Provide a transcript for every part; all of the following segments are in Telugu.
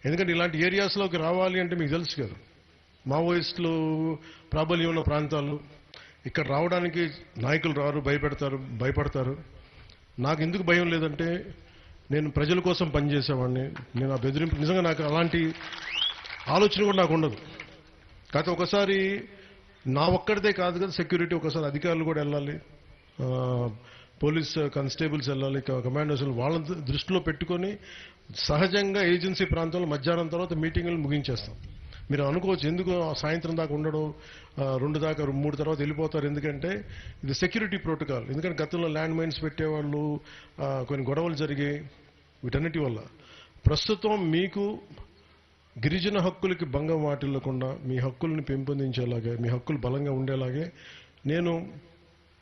ఎందుకంటే ఇలాంటి ఏరియాస్లోకి రావాలి అంటే మీకు తెలుసు కదా, మావోయిస్టులు ప్రాబల్యం ఉన్న ప్రాంతాలు, ఇక్కడ రావడానికి నాయకులు రారు, భయపడతారు. నాకు ఎందుకు భయం లేదంటే నేను ప్రజల కోసం పనిచేసేవాడిని. నేను ఆ బెదిరింపు నిజంగా నాకు అలాంటి ఆలోచన కూడా నాకు ఉండదు. కాకపోతే ఒకసారి నా ఒక్కడిదే కాదు కదా సెక్యూరిటీ, ఒకసారి అధికారులు కూడా వెళ్ళాలి, పోలీస్ కానిస్టేబుల్స్ వెళ్ళాలి, కమాండోస్ వాళ్ళని దృష్టిలో పెట్టుకొని సహజంగా ఏజెన్సీ ప్రాంతంలో మధ్యాహ్నం తర్వాత మీటింగులు ముగించేస్తాం. మీరు అనుకోవచ్చు ఎందుకు సాయంత్రం దాకా ఉండడం, 2 దాకా 3 తర్వాత వెళ్ళిపోతారు, ఎందుకంటే ఇది సెక్యూరిటీ ప్రోటోకాల్. ఎందుకంటే గతంలో ల్యాండ్ మైన్స్ పెట్టేవాళ్ళు, కొన్ని గొడవలు జరిగాయి. వీటన్నిటి వల్ల ప్రస్తుతం మీకు గిరిజన హక్కులకి భంగం వాటిల్లకుండా మీ హక్కుల్ని పెంపొందించేలాగే, మీ హక్కులు బలంగా ఉండేలాగే నేను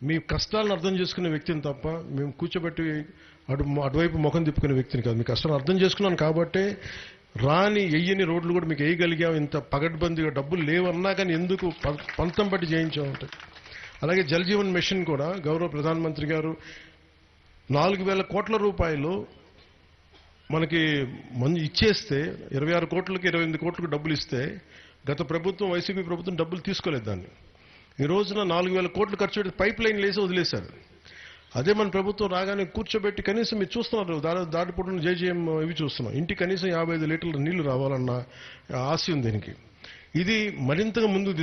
మీ కష్టాలను అర్థం చేసుకునే వ్యక్తిని తప్ప మేము కూర్చోబెట్టి అటువైపు ముఖం తిప్పుకునే వ్యక్తిని కాదు. మీ కష్టాలను అర్థం చేసుకున్నాను కాబట్టే ఎయ్యని రోడ్లు కూడా మీకు వేయగలిగాం. ఇంత పగడ్బందీగా డబ్బులు లేవన్నా కానీ ఎందుకు పంతం బట్టి చేయించామంటారు. అలాగే జల్ జీవన్ మిషన్ కూడా గౌరవ ప్రధానమంత్రి గారు 4,000 కోట్ల రూపాయలు మనకి ఇచ్చేస్తే 26 కోట్లకి 28 కోట్లకు డబ్బులు ఇస్తే గత ప్రభుత్వం, వైసీపీ ప్రభుత్వం డబ్బులు తీసుకోలేదు దాన్ని. ఈ రోజున 4,000 కోట్లు ఖర్చు పెట్టి పైప్ లైన్ వేసి వదిలేశారు. అదే మన ప్రభుత్వం రాగానే కూర్చోబెట్టి కనీసం మీరు చూస్తున్నారు, దాటిపూటలు జేజేఎం ఇవి చూస్తున్నాం, ఇంటికి కనీసం 55 లీటర్ల నీళ్లు రావాలన్న ఆశ ఉంది దీనికి. ఇది మరింతగా ముందుకు